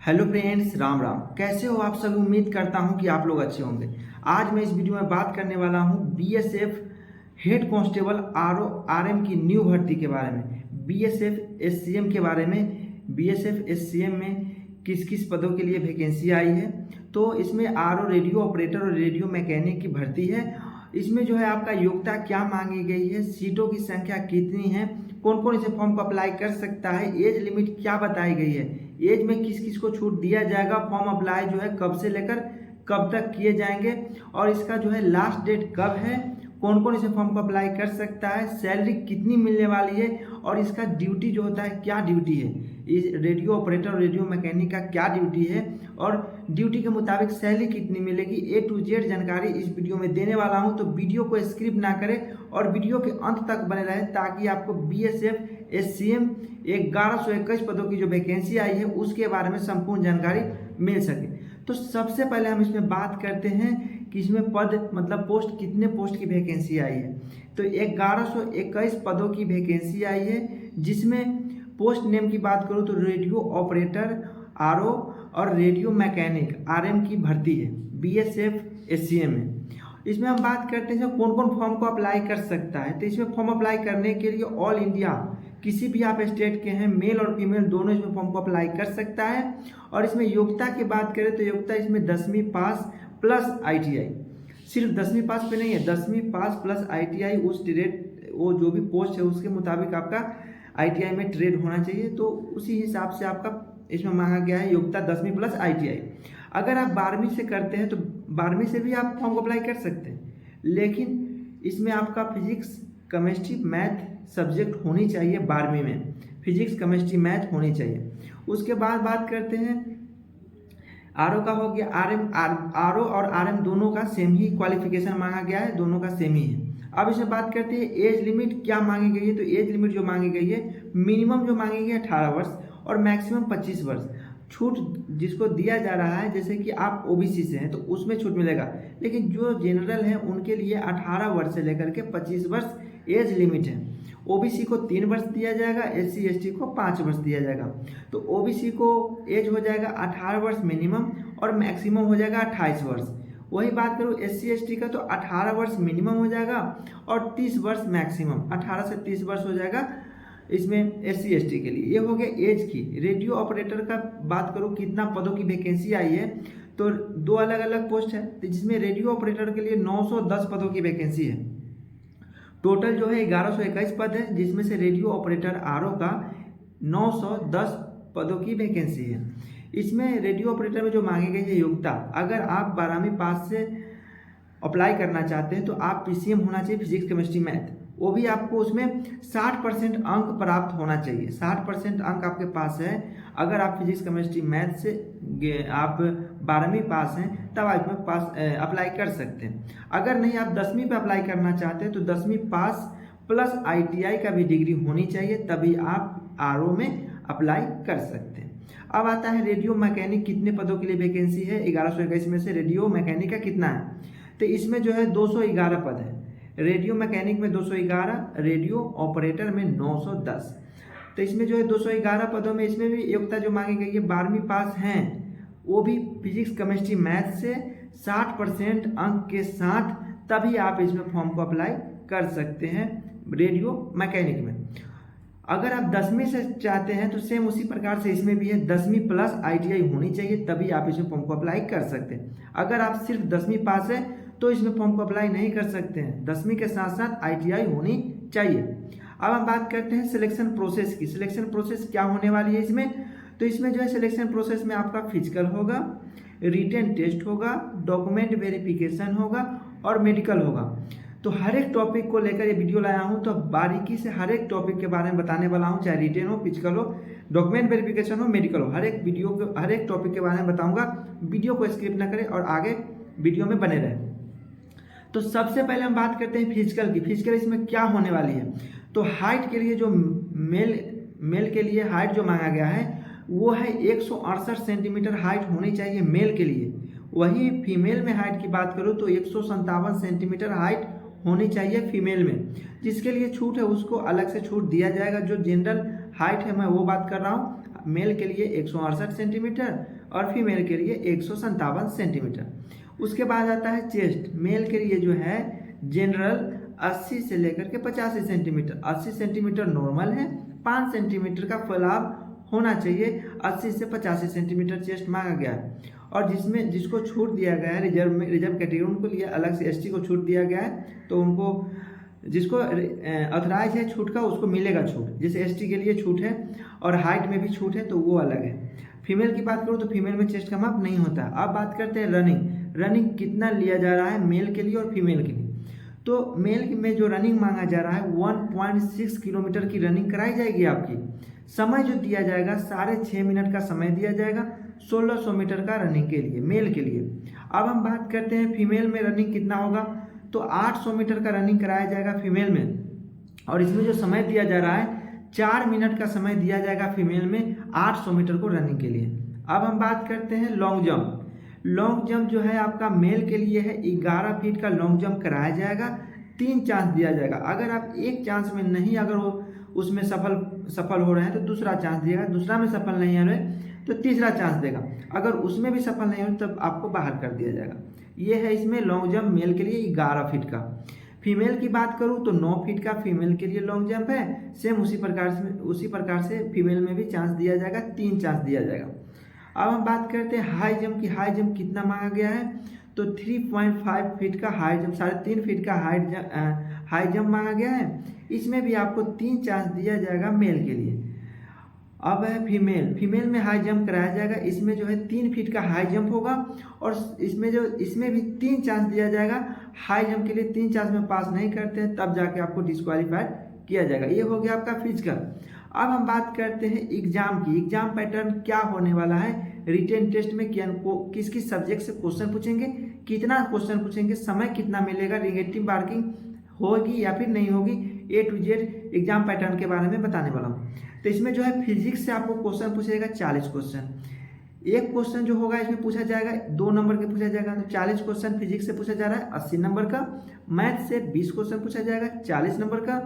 Hello friends, Ram Ram. कैसे हो आप सभी? उम्मीद करता हूं कि आप लोग अच्छे होंगे। आज मैं इस वीडियो में बात करने वाला हूं BSF head constable RO RM की न्यू भर्ती के बारे में, बीएसएफ एससीएम के बारे में। बीएसएफ एससीएम में किस किस पदों के लिए वैकेंसी आई है। तो इसमें आरओ रेडियो ऑपरेटर और रेडियो मैकेनिक की भर्ती है। इसमें जो है आपका योग्यता क्या मांगी गई है, सीटों की संख्या कितनी है, कौन कौन इसे फॉर्म को अप्लाई कर सकता है, एज लिमिट क्या बताई गई है, एज में किस किस को छूट दिया जाएगा, फॉर्म अप्लाई जो है कब से लेकर कब तक किए जाएंगे, और इसका जो है लास्ट डेट कब है, कौन कौन इसे फॉर्म को अप्लाई कर सकता है, सैलरी कितनी मिलने वाली है, और इसका ड्यूटी जो होता है क्या ड्यूटी है, इस रेडियो ऑपरेटर और रेडियो मैकेनिक का क्या ड्यूटी है, और ड्यूटी के मुताबिक सैलरी कितनी मिलेगी। ए टू जेड जानकारी इस वीडियो में देने वाला हूं, तो वीडियो को स्किप ना करें और वीडियो के अंत तक बने रहें ताकि आपको बीएसएफ एससीएम 1121 पदों की जो वैकेंसी आई है उसके बारे में संपूर्ण जानकारी मिल सके। तो सबसे पहले हम इसमें बात करते हैं कि इसमें पद मतलब पोस्ट, कितने पोस्ट की वैकेंसी आई है। तो 1121 पदों की वैकेंसी आई है, जिसमें पोस्ट नेम की बात करूँ तो रेडियो ऑपरेटर आरओ और रेडियो मैकेनिक आरएम की भर्ती है बीएसएफ एससीएम में। इसमें हम बात करते हैं कौन कौन फॉर्म को अप्लाई कर सकता है। तो इसमें फॉर्म अप्लाई करने के लिए ऑल इंडिया किसी भी आप स्टेट के हैं, मेल और फीमेल दोनों इसमें फॉर्म को अप्लाई कर सकता है। और इसमें योग्यता की बात करें तो योग्यता इसमें 10वीं पास प्लस आईटीआई, सिर्फ 10वीं पास पे नहीं है, 10वीं पास प्लस आईटीआई उस ट्रेड, वो जो भी पोस्ट है उसके मुताबिक आपका आईटीआई में ट्रेड होना चाहिए। तो उसी हिसाब से आपका इसमें मांगा गया है योग्यता 10वीं प्लस आईटीआई। अगर आप 12वीं से करते हैं तो 12वीं से भी आप फॉर्म को अप्लाई कर सकते हैं, लेकिन इसमें आपका फिजिक्स केमिस्ट्री मैथ सब्जेक्ट होनी चाहिए। 12वीं में फिजिक्स केमिस्ट्री मैथ होनी चाहिए। उसके बाद बात करते हैं आरओ का हो गया। आरओ और आरएम दोनों का सेम ही क्वालिफिकेशन मांगा गया है, दोनों का सेम ही है। अब इसमें बात करते हैं एज लिमिट क्या मांगी गई है। तो एज लिमिट जो मांगी गई है, मिनिमम जो मांगी गई है 18 वर्ष और मैक्सिमम 25 वर्ष। छूट जिसको दिया जा रहा है, जैसे कि आप ओबीसी से हैं तो उसमें छूट मिलेगा, लेकिन जो जनरल हैं उनके लिए 18 वर्ष से लेकर के 25 वर्ष एज लिमिट है। ओबीसी को 3 वर्ष दिया जाएगा, एससी एसटी को 5 वर्ष दिया जाएगा। तो ओबीसी को एज हो जाएगा 18 वर्ष मिनिमम और मैक्सिमम हो जाएगा 28 वर्ष। वही बात करूँ एससी एसटी का तो 18 वर्ष मिनिमम हो जाएगा और 30 वर्ष मैक्सिमम, 18 से 30 वर्ष हो जाएगा इसमें एससी एसटी के लिए। ये हो गया एज की। रेडियो ऑपरेटर का बात करूँ कितना पदों की वैकेंसी आई है, तो 2 अलग अलग पोस्ट है, जिसमें रेडियो ऑपरेटर के लिए 910 पदों की वैकेंसी है। टोटल जो है 1121 पद है, जिसमें से रेडियो ऑपरेटर आरओ का 910 पदों की वैकेंसी है। इसमें रेडियो ऑपरेटर में जो मांगी गई है योग्यता, अगर आप 12वीं पास से अप्लाई करना चाहते हैं तो आप पीसीएम होना चाहिए फिजिक्स केमिस्ट्री मैथ, वो भी आपको उसमें 60% अंक प्राप्त होना चाहिए। 60% अंक आपके पास है अगर आप फिजिक्स केमिस्ट्री मैथ से आप 12वीं पास हैं, तब आप इसमें पास अप्लाई कर सकते हैं। अगर नहीं आप 10वीं पे अप्लाई करना चाहते हैं तो 10वीं पास प्लस आईटीआई का भी डिग्री होनी चाहिए, तभी आप आरओ में अप्लाई कर सकते हैं। अब आता है रेडियो मैकेनिक कितने पदों के लिए वैकेंसी है। 1121 में से रेडियो मैकेनिक का कितना है, तो इसमें जो है 211 पद है। रेडियो मैकेनिक में 211, रेडियो ऑपरेटर में 910। तो इसमें जो है 211 पदों में इसमें भी योग्यता जो मांगी गई है 12वीं पास हैं, वो भी फिजिक्स केमिस्ट्री मैथ से 60% अंक के साथ, तभी आप इसमें फॉर्म को अप्लाई कर सकते हैं रेडियो मैकेनिक में। अगर आप 10वीं से चाहते हैं तो सेम उसी प्रकार से इसमें भी है, 10वीं प्लस आईटीआई होनी चाहिए, तभी आप इसमें फॉर्म को अप्लाई कर सकते हैं। अगर आप सिर्फ 10वीं पास है तो इसमें फॉर्म को अप्लाई नहीं कर सकते हैं, 10वीं के साथ साथ आईटीआई होनी चाहिए। अब हम बात करते हैं सिलेक्शन प्रोसेस की। सिलेक्शन प्रोसेस क्या होने वाली है इसमें, तो इसमें जो है सिलेक्शन प्रोसेस में आपका फिजिकल होगा, रिटन टेस्ट होगा, डॉक्यूमेंट वेरिफिकेशन होगा और मेडिकल होगा। तो हर एक टॉपिक को लेकर ये वीडियो लाया हूँ, तो बारीकी से हर एक टॉपिक के बारे में बताने वाला हूँ, चाहे रिटन हो, फिजिकल हो, डॉक्यूमेंट वेरिफिकेशन हो, मेडिकल हो, हर एक वीडियो के हर एक टॉपिक के बारे में बताऊँगा। वीडियो को स्किप ना करें और आगे वीडियो में बने रहें। तो सबसे पहले हम बात करते हैं फिजिकल की। फिजिकल इसमें क्या होने वाली है, तो हाइट के लिए जो मेल के लिए हाइट जो मांगा गया है वो है 168 सेंटीमीटर हाइट होनी चाहिए मेल के लिए। वही फीमेल में हाइट की बात करूँ तो 157 सेंटीमीटर हाइट होनी चाहिए फीमेल में। जिसके लिए छूट है उसको अलग से छूट दिया जाएगा। जो जनरल हाइट है मैं वो बात कर रहा हूँ, मेल के लिए 168 सेंटीमीटर और फीमेल के लिए 157 सेंटीमीटर। उसके बाद आता है चेस्ट। मेल के लिए जो है जनरल 80 से लेकर के 85 सेंटीमीटर। 80 सेंटीमीटर नॉर्मल है, 5 सेंटीमीटर का फैलाव होना चाहिए। 80 से 85 सेंटीमीटर चेस्ट मांगा गया है। और जिसको छूट दिया गया है रिजर्व कैटेगरी, उनको लिए अलग से एसटी को छूट दिया गया है, तो उनको जिसको ऑथराइज है छूट का उसको मिलेगा छूट। जैसे एसटी के लिए छूट है और हाइट में भी छूट है, तो वो अलग है। फीमेल की बात करूँ तो फीमेल में चेस्ट का माप नहीं होता। अब बात करते हैं रनिंग कितना लिया जा रहा है मेल के लिए और फीमेल के लिए। तो मेल में जो रनिंग मांगा जा रहा है 1.6 किलोमीटर की रनिंग कराई जाएगी आपकी। समय जो दिया जाएगा 6.5 मिनट का समय दिया जाएगा 1600 मीटर का रनिंग के लिए, मेल के लिए। अब हम बात करते हैं फीमेल में रनिंग कितना होगा, तो 800 मीटर का रनिंग कराया जाएगा फीमेल में। और इसमें जो समय दिया जा रहा है 4 मिनट का समय दिया जाएगा फीमेल में 800 मीटर को रनिंग के लिए। अब हम बात करते हैं लॉन्ग जंप। लॉन्ग जंप जो है आपका मेल के लिए है 11 फीट का लॉन्ग जंप कराया जाएगा। 3 चांस दिया जाएगा। अगर आप एक चांस में नहीं, अगर वो उसमें सफल हो रहे हैं तो दूसरा चांस दिएगा, दूसरा में सफल नहीं हो रहे तो तीसरा चांस देगा। अगर उसमें भी सफल नहीं हो तब आपको बाहर कर दिया जाएगा। ये है इसमें लॉन्ग जंप मेल के लिए 11 फीट का। फीमेल की बात करूँ तो 9 फीट का फीमेल के लिए लॉन्ग जंप है। सेम उसी प्रकार से फीमेल में भी चांस दिया जाएगा, 3 चांस दिया जाएगा। अब हम बात करते हैं हाई जंप की। हाई जंप कितना मांगा गया है, तो 3.5 फीट का हाई जंप, 3.5 फीट का हाई जंप मांगा गया है। इसमें भी आपको 3 चांस दिया जाएगा मेल के लिए। अब है फीमेल में हाई जंप कराया जाएगा। इसमें जो है 3 फीट का हाई जंप होगा और इसमें भी 3 चांस दिया जाएगा हाई जंप के लिए। 3 चांस में पास नहीं करते हैं तब जाके आपको डिस्क्वालीफाइड किया जाएगा। ये हो गया आपका फिजिकल। अब हम बात करते हैं एग्जाम की। एग्जाम पैटर्न क्या होने वाला है, रिटेन टेस्ट में किस किस सब्जेक्ट से क्वेश्चन पूछेंगे, कितना क्वेश्चन पूछेंगे, समय कितना मिलेगा, नेगेटिव मार्किंग होगी या फिर नहीं होगी, A to Z exam pattern के बारे में बताने वाला हूँ। तो इसमें जो है फिजिक्स से आपको क्वेश्चन पूछेगा 40 क्वेश्चन। एक क्वेश्चन जो होगा इसमें पूछा जाएगा 2 नंबर के पूछा जाएगा, तो 40 क्वेश्चन फिजिक्स से पूछा जा रहा है 80 नंबर का। मैथ से 20 क्वेश्चन पूछा जाएगा 40 नंबर का।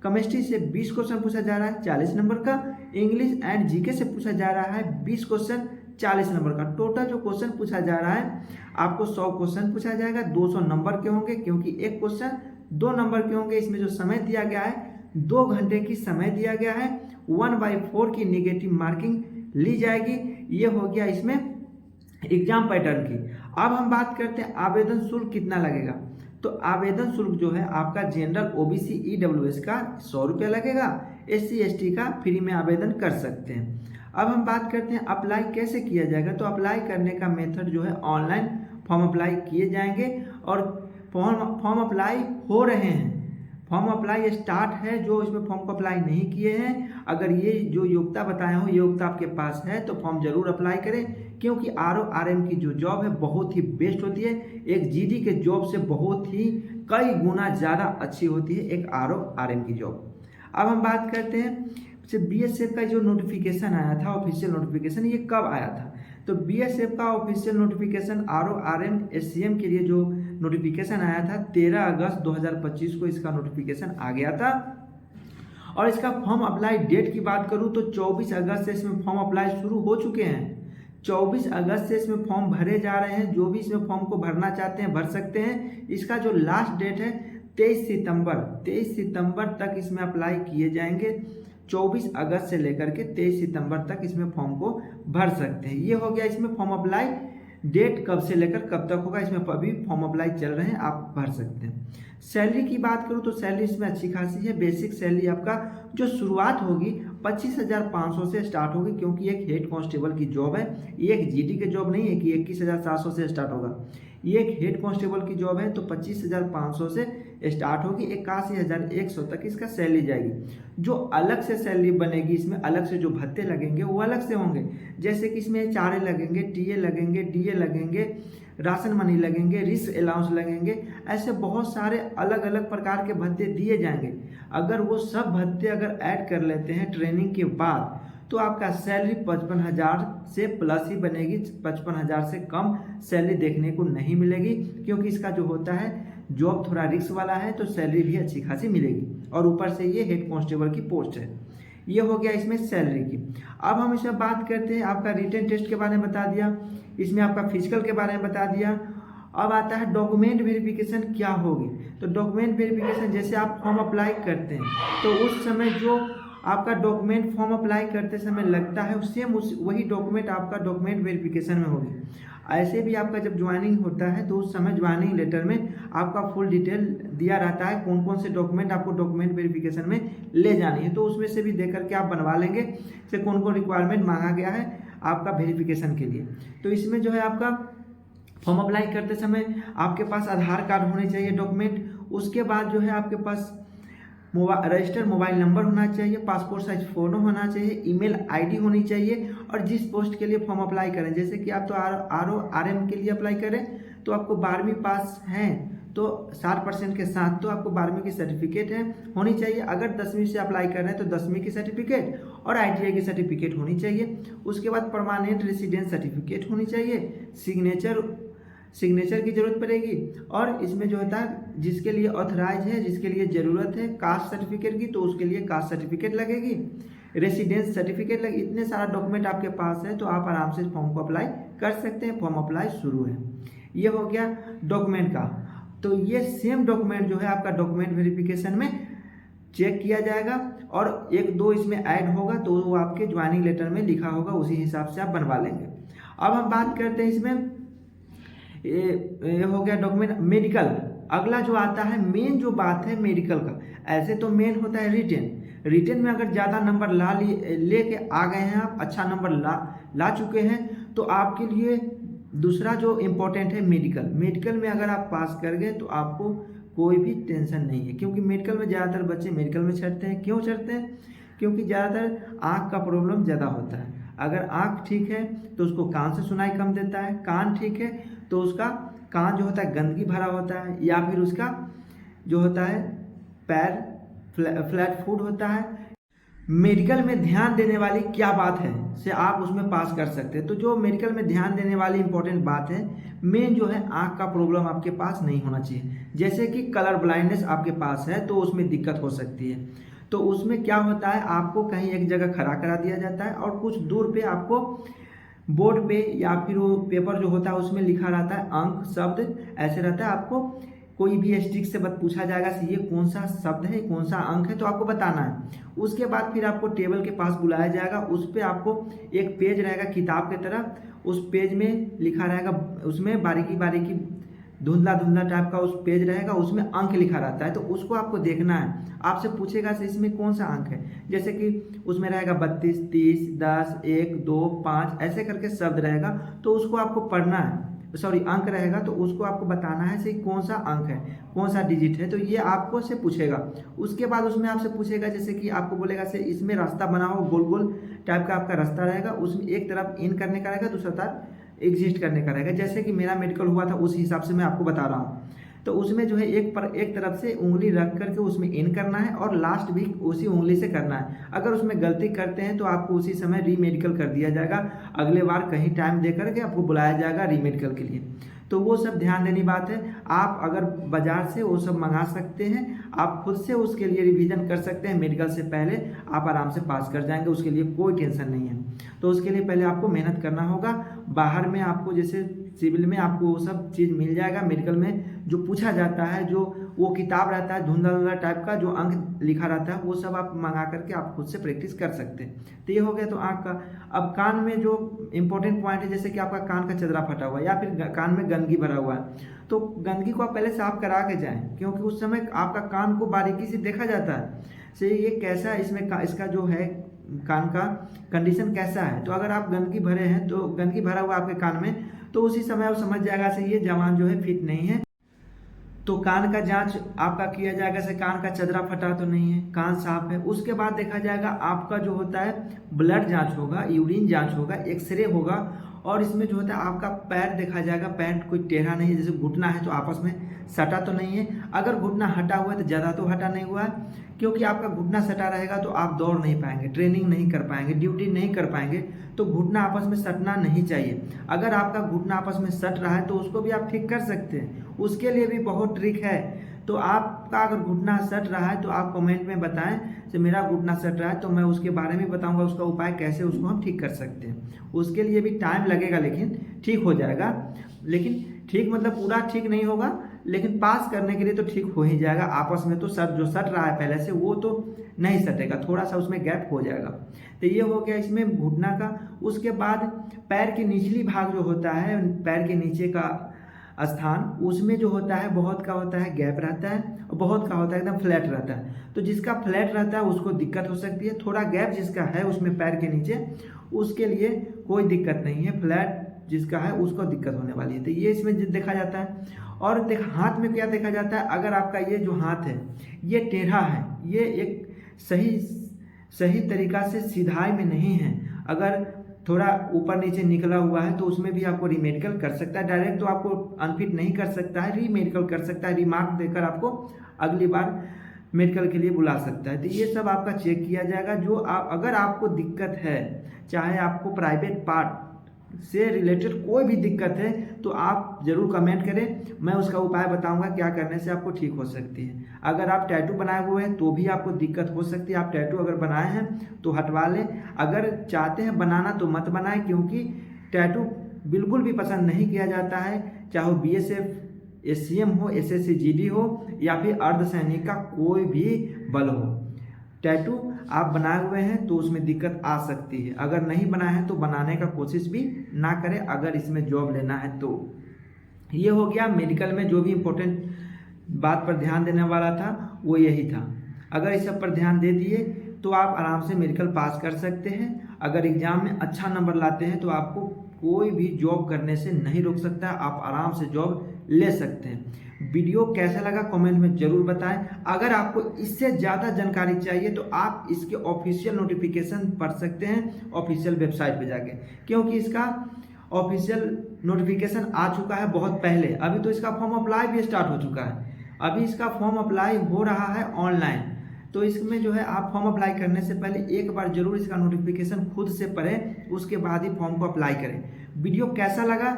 केमिस्ट्री से 20 क्वेश्चन पूछा जा रहा है 40 नंबर का। इंग्लिश एंड जीके से पूछा जा रहा है 20 क्वेश्चन 40 नंबर का। टोटल जो क्वेश्चन पूछा जा रहा है आपको 100 क्वेश्चन पूछा जाएगा। 200 नंबर के होंगे क्योंकि एक क्वेश्चन 2 नंबर के होंगे। इसमें जो समय दिया गया है 2 घंटे की समय दिया गया है। 1/4 की नेगेटिव मार्किंग ली जाएगी। ये हो गया इसमें एग्जाम पैटर्न की। अब हम बात करते हैं आवेदन शुल्क कितना लगेगा। तो आवेदन शुल्क जो है आपका जनरल OBC EWS का 100 रुपया लगेगा। SC ST का फ्री में आवेदन कर सकते हैं। अब हम बात करते हैं अप्लाई कैसे किया जाएगा। तो अप्लाई करने का मेथड जो है ऑनलाइन फॉर्म अप्लाई किए जाएंगे और फॉर्म अप्लाई हो रहे हैं। फॉर्म अप्लाई स्टार्ट है। जो इसमें फॉर्म को अप्लाई नहीं किए हैं, अगर ये जो योग्यता बताया हूँ योग्यता आपके पास है तो फॉर्म जरूर अप्लाई करें, क्योंकि RO RM की जो जॉब है बहुत ही बेस्ट होती है। एक GD के जॉब से बहुत ही कई गुना ज़्यादा अच्छी होती है एक RO RM की जॉब। अब हम बात करते हैं BSF का जो नोटिफिकेशन आया था, ऑफिशियल नोटिफिकेशन, ये कब आया था। तो BSF का official notification RO RM SCM के लिए जो नोटिफिकेशन आया था 13 अगस्त 2025 को इसका नोटिफिकेशन आ गया था। और इसका फॉर्म अप्लाई डेट की बात करूं तो 24 अगस्त से इसमें फॉर्म अप्लाई शुरू हो चुके हैं। 24 अगस्त से इसमें फॉर्म भरे जा रहे हैं। जो भी इसमें फॉर्म को भरना चाहते हैं भर सकते हैं। इसका जो लास्ट डेट है 23 सितंबर तक इसमें अप्लाई किए जाएंगे। 24 अगस्त से लेकर के 23 सितंबर तक इसमें फॉर्म को भर सकते हैं। ये हो गया इसमें फॉर्म अप्लाई डेट कब से लेकर कब तक होगा, इसमें अभी फॉर्म अप्लाई चल रहे हैं, आप भर सकते हैं। सैलरी की बात करूं तो सैलरी इसमें अच्छी खासी है। बेसिक सैलरी आपका जो शुरुआत होगी 25,500 से स्टार्ट होगी, क्योंकि एक हेड कांस्टेबल की जॉब है। ये एक GD की जॉब नहीं है कि 21,700 से स्टार्ट होगा। ये एक हेड कांस्टेबल की जॉब है, तो 25,500 से स्टार्ट होगी। 81,100 तक इसका सैलरी जाएगी। जो अलग से सैलरी बनेगी, इसमें अलग से जो भत्ते लगेंगे वो अलग से होंगे। जैसे कि इसमें चारे लगेंगे, TA लगेंगे, DA लगेंगे, राशन मनी लगेंगे, रिस्क अलाउंस लगेंगे। ऐसे बहुत सारे अलग अलग प्रकार के भत्ते दिए जाएंगे। अगर वो सब भत्ते अगर ऐड कर लेते हैं ट्रेनिंग के बाद तो आपका सैलरी 55,000 से प्लस ही बनेगी। 55,000 से कम सैलरी देखने को नहीं मिलेगी, क्योंकि इसका जो होता है जॉब थोड़ा रिस्क वाला है, तो सैलरी भी अच्छी खासी मिलेगी। और ऊपर से ये हेड कांस्टेबल की पोस्ट है। ये हो गया इसमें सैलरी की। अब हम इसमें बात करते हैं, आपका रिटन टेस्ट के बारे में बता दिया, इसमें आपका फिजिकल के बारे में बता दिया। अब आता है डॉक्यूमेंट वेरिफिकेशन क्या होगी। तो डॉक्यूमेंट वेरिफिकेशन जैसे आप फॉर्म अप्लाई करते हैं तो उस समय जो आपका डॉक्यूमेंट फॉर्म अप्लाई करते समय लगता है सेम वही डॉक्यूमेंट आपका डॉक्यूमेंट वेरिफिकेशन में होगी। ऐसे भी आपका जब ज्वाइनिंग होता है तो उस समय ज्वाइनिंग लेटर में आपका फुल डिटेल दिया रहता है कौन कौन से डॉक्यूमेंट आपको डॉक्यूमेंट वेरिफिकेशन में ले जानी है, तो उसमें से भी देख करके आप बनवा लेंगे से कौन कौन रिक्वायरमेंट मांगा गया है आपका वेरिफिकेशन के लिए। तो इसमें जो है आपका फॉर्म अप्लाई करते समय आपके पास आधार कार्ड होने चाहिए डॉक्यूमेंट, उसके बाद जो है आपके पास रजिस्टर्ड मोबाइल नंबर होना चाहिए, पासपोर्ट साइज फोटो होना चाहिए, ईमेल आईडी होनी चाहिए, और जिस पोस्ट के लिए फॉर्म अप्लाई करें, जैसे कि आप तो RO/RM के लिए अप्लाई करें तो आपको 12वीं पास हैं तो 60% के साथ तो आपको 12वीं की सर्टिफिकेट है होनी चाहिए। अगर 10वीं से अप्लाई कर रहे हैं तो 10वीं की सर्टिफिकेट और ITI की सर्टिफिकेट होनी चाहिए। उसके बाद परमानेंट रेसिडेंस सर्टिफिकेट होनी चाहिए, सिग्नेचर की जरूरत पड़ेगी, और इसमें जो होता है जिसके लिए ऑथराइज है, जिसके लिए ज़रूरत है कास्ट सर्टिफिकेट की, तो उसके लिए कास्ट सर्टिफिकेट लगेगी, रेसिडेंस सर्टिफिकेट लगे। इतने सारा डॉक्यूमेंट आपके पास है तो आप आराम से फॉर्म को अप्लाई कर सकते हैं। फॉर्म अप्लाई शुरू है। ये हो गया डॉक्यूमेंट का। तो ये सेम डॉक्यूमेंट जो है आपका डॉक्यूमेंट वेरिफिकेशन में चेक किया जाएगा, और 1-2 इसमें ऐड होगा तो वो आपके ज्वाइनिंग लेटर में लिखा होगा, उसी हिसाब से आप बनवा लेंगे। अब हम बात करते हैं इसमें ये हो गया डॉक्यूमेंट। मेडिकल अगला जो आता है, मेन जो बात है मेडिकल का। ऐसे तो मेन होता है रिटन में अगर ज़्यादा नंबर लेके आ गए हैं आप, अच्छा नंबर ला चुके हैं तो आपके लिए दूसरा जो इम्पोर्टेंट है मेडिकल में अगर आप पास कर गए तो आपको कोई भी टेंशन नहीं है, क्योंकि मेडिकल में ज़्यादातर बच्चे मेडिकल में चढ़ते हैं। क्यों चढ़ते हैं? क्योंकि ज़्यादातर आँख का प्रॉब्लम ज़्यादा होता है। अगर आँख ठीक है तो उसको कान से सुनाई कम देता है, कान ठीक है तो उसका कान जो होता है गंदगी भरा होता है, या फिर उसका जो होता है पैर फ्लैट फुट होता है। मेडिकल में ध्यान देने वाली क्या बात है से आप उसमें पास कर सकते हैं। तो जो मेडिकल में ध्यान देने वाली इंपॉर्टेंट बात है, मेन जो है आँख का प्रॉब्लम आपके पास नहीं होना चाहिए। जैसे कि कलर ब्लाइंडनेस आपके पास है तो उसमें दिक्कत हो सकती है। तो उसमें क्या होता है, आपको कहीं एक जगह खड़ा करा दिया जाता है और कुछ दूर पे आपको बोर्ड पे या फिर वो पेपर जो होता है उसमें लिखा रहता है अंक शब्द ऐसे रहता है। आपको कोई भी स्टिक से पूछा जाएगा कि ये कौन सा शब्द है, कौन सा अंक है, तो आपको बताना है। उसके बाद फिर आपको टेबल के पास बुलाया जाएगा, उस पर आपको एक पेज रहेगा किताब की तरह, उस पेज में लिखा रहेगा, उसमें बारीकी बारीकी धुंधला धुंधला टाइप का उस पेज रहेगा, उसमें अंक लिखा रहता है। तो उसको आपको देखना है। आपसे पूछेगा से इसमें कौन सा अंक है, जैसे कि उसमें रहेगा 32, 30, 10, 1, 2, 5 ऐसे करके शब्द रहेगा, तो उसको आपको पढ़ना है। अंक रहेगा तो उसको आपको बताना है से कौन सा अंक है, कौन सा डिजिट है, तो ये आपको से पूछेगा। उसके बाद उसमें आपसे पूछेगा जैसे कि आपको बोलेगा से इसमें रास्ता बना हो, गोल गोल टाइप का आपका रास्ता रहेगा, उसमें एक तरफ इन करने का रहेगा, दूसरा तरफ एग्जिस्ट करने का रहेगा। जैसे कि मेरा मेडिकल हुआ था उस हिसाब से मैं आपको बता रहा हूँ। तो उसमें जो है एक तरफ से उंगली रख करके उसमें इन करना है और लास्ट भी उसी उंगली से करना है। अगर उसमें गलती करते हैं तो आपको उसी समय रीमेडिकल कर दिया जाएगा, अगले बार कहीं टाइम दे करके आपको बुलाया जाएगा रीमेडिकल के लिए। तो वो सब ध्यान देने बात है। आप अगर बाजार से वो सब मंगा सकते हैं, आप खुद से उसके लिए रिवीजन कर सकते हैं मेडिकल से पहले, आप आराम से पास कर जाएंगे, उसके लिए कोई टेंशन नहीं है। तो उसके लिए पहले आपको मेहनत करना होगा। बाहर में आपको जैसे सिविल में आपको वो सब चीज़ मिल जाएगा, मेडिकल में जो पूछा जाता है, जो वो किताब रहता है धुंधला धुंधला टाइप का जो अंक लिखा रहता है, वो सब आप मंगा करके आप खुद से प्रैक्टिस कर सकते हैं। तो ये हो गया तो आँख का। अब कान में जो इंपॉर्टेंट पॉइंट है, जैसे कि आपका कान का चदरा फटा हुआ है या फिर कान में गंदगी भरा हुआ है, तो गंदगी को आप पहले साफ करा के जाएं, क्योंकि उस समय आपका कान को बारीकी से देखा जाता है से ये कैसा इसमें इसका जो है कान का कंडीशन कैसा है। तो अगर आप गंदगी भरे हैं तो गंदगी भरा हुआ आपके कान में, तो उसी समय आप समझ जाएगा से ये जवान जो है फिट नहीं है। तो कान का जांच आपका किया जाएगा से कान का चदरा फटा तो नहीं है, कान साफ है। उसके बाद देखा जाएगा आपका जो होता है ब्लड जांच होगा, यूरिन जांच होगा, एक्सरे होगा, और इसमें जो होता है आपका पैर देखा जाएगा, पैर कोई टेढ़ा नहीं है, जैसे घुटना है तो आपस में सटा तो नहीं है। अगर घुटना हटा हुआ है तो ज़्यादा तो हटा नहीं हुआ है, क्योंकि आपका घुटना सटा रहेगा तो आप दौड़ नहीं पाएंगे, ट्रेनिंग नहीं कर पाएंगे, ड्यूटी नहीं कर पाएंगे। तो घुटना आपस में सटना नहीं चाहिए। अगर आपका घुटना आपस में सट रहा है तो उसको भी आप ठीक कर सकते हैं, उसके लिए भी बहुत ट्रिक है। तो आपका अगर घुटना सट रहा है तो आप कमेंट में बताएं कि मेरा घुटना सट रहा है, तो मैं उसके बारे में बताऊंगा उसका उपाय कैसे उसको हम ठीक कर सकते हैं। उसके लिए भी टाइम लगेगा लेकिन ठीक हो जाएगा। लेकिन ठीक मतलब पूरा ठीक नहीं होगा, लेकिन पास करने के लिए तो ठीक हो ही जाएगा। आपस में तो जो सट रहा है पहले से वो तो नहीं सटेगा, थोड़ा सा उसमें गैप हो जाएगा। तो ये हो गया इसमें घुटना का। उसके बाद पैर की निचली भाग जो होता है, पैर के नीचे का स्थान, उसमें जो होता है बहुत का होता है गैप रहता है और बहुत का होता है एकदम फ्लैट रहता है। तो जिसका फ्लैट रहता है उसको दिक्कत हो सकती है। थोड़ा गैप जिसका है उसमें पैर के नीचे, उसके लिए कोई दिक्कत नहीं है। फ्लैट जिसका है उसको दिक्कत होने वाली है। तो ये इसमें देखा जाता है। और हाथ में क्या देखा जाता है, अगर आपका ये जो हाथ है ये टेढ़ा है, ये एक सही तरीका से सीधाई में नहीं है, अगर थोड़ा ऊपर नीचे निकला हुआ है तो उसमें भी आपको रीमेडिकल कर सकता है। डायरेक्ट तो आपको अनफिट नहीं कर सकता है, रीमेडिकल कर सकता है, रिमार्क देकर आपको अगली बार मेडिकल के लिए बुला सकता है। तो ये सब आपका चेक किया जाएगा। जो अगर आपको दिक्कत है, चाहे आपको प्राइवेट पार्ट से रिलेटेड कोई भी दिक्कत है, तो आप ज़रूर कमेंट करें, मैं उसका उपाय बताऊंगा क्या करने से आपको ठीक हो सकती है। अगर आप टैटू बनाए हुए हैं तो भी आपको दिक्कत हो सकती है। आप टैटू अगर बनाए हैं तो हटवा लें, अगर चाहते हैं बनाना तो मत बनाएं, क्योंकि टैटू बिल्कुल भी पसंद नहीं किया जाता है, चाहे वो BSF SCM हो, SSC GD हो या फिर अर्धसैनिक का कोई भी बल हो। टैटू आप बनाए हुए हैं तो उसमें दिक्कत आ सकती है, अगर नहीं बनाए हैं तो बनाने का कोशिश भी ना करें अगर इसमें जॉब लेना है तो। ये हो गया मेडिकल में जो भी इम्पोर्टेंट बात पर ध्यान देने वाला था वो यही था। अगर इस सब पर ध्यान दे दिए तो आप आराम से मेडिकल पास कर सकते हैं। अगर एग्जाम में अच्छा नंबर लाते हैं तो आपको कोई भी जॉब करने से नहीं रोक सकता, आप आराम से जॉब ले सकते हैं। वीडियो कैसा लगा कमेंट में जरूर बताएं। अगर आपको इससे ज़्यादा जानकारी चाहिए तो आप इसके ऑफिशियल नोटिफिकेशन पढ़ सकते हैं ऑफिशियल वेबसाइट पे जाके, क्योंकि इसका ऑफिशियल नोटिफिकेशन आ चुका है बहुत पहले। अभी तो इसका फॉर्म अप्लाई भी स्टार्ट हो चुका है, अभी इसका फॉर्म अप्लाई हो रहा है ऑनलाइन। तो इसमें जो है आप फॉर्म अप्लाई करने से पहले एक बार जरूर इसका नोटिफिकेशन खुद से पढ़ें, उसके बाद ही फॉर्म को अप्लाई करें। वीडियो कैसा लगा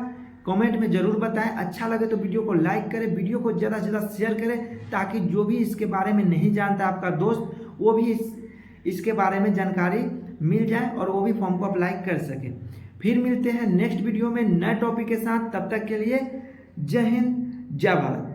कमेंट में जरूर बताएं। अच्छा लगे तो वीडियो को लाइक करें, वीडियो को ज़्यादा से ज़्यादा शेयर करें, ताकि जो भी इसके बारे में नहीं जानता आपका दोस्त, वो भी इसके बारे में जानकारी मिल जाए और वो भी फॉर्म को अप्लाई कर सके। फिर मिलते हैं नेक्स्ट वीडियो में नए टॉपिक के साथ। तब तक के लिए जय हिंद, जय भारत।